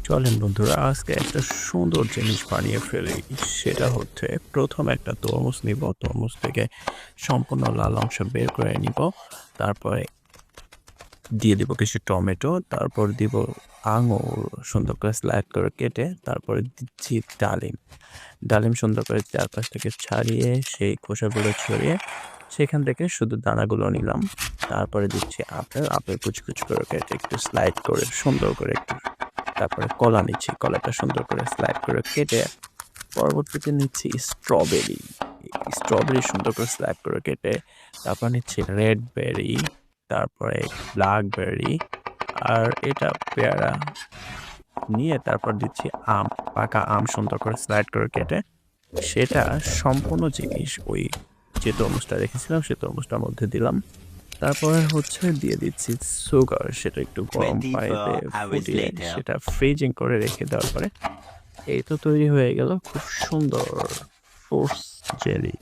চলেন বন্ধুরা আজকে একটা সুন্দর জিনিস বানিয়ে ফেলি। সেটা হচ্ছে প্রথম একটা তরমুজ নিব, তরমুজ থেকে সম্পূর্ণ লাল অংশ বের করে নিব। তারপরে দিয়ে দিব কিছু টমেটো, তারপর দিব আঙুর সুন্দর করে স্লাইড করে কেটে, তারপরে দিচ্ছি ডালিম। ডালিম সুন্দর করে চারপাশ থেকে ছাড়িয়ে সেই খোসাগুলো ছড়িয়ে সেখান থেকে শুধু দানাগুলো নিলাম। তারপরে দিচ্ছি আপেল, আপেল কুচি কুচি করে কেটে একটু স্লাইড করে সুন্দর করে একটু, তারপরে কলা নিচ্ছি, কলাটা সুন্দর করে স্লাইড করে কেটে পরবর্তীতে নিচ্ছি স্ট্রবেরি, স্ট্রবেরি সুন্দর করে স্লাইড করে কেটে, তারপর নিচ্ছি রেড বেরি, তারপরে ব্ল্যাকবেরি, আর এটা পেয়ারা নিয়ে তারপর দিচ্ছি আম, পাকা আম সুন্দর করে স্লাইড করে কেটে সেটা সম্পূর্ণ জিনিস ওই যে তরমুজটা রেখেছিলাম সেই তরমুজটার মধ্যে দিলাম। তারপরে হচ্ছে দিয়ে দিচ্ছি সুগার, সেটা একটু গরম পানিতে 24 hours ফুটিয়ে later. সেটা ফ্রিজিং করে রেখে দেওয়ার পরে এই তো তৈরি হয়ে গেল খুব সুন্দর ফ্রুটস জেলি।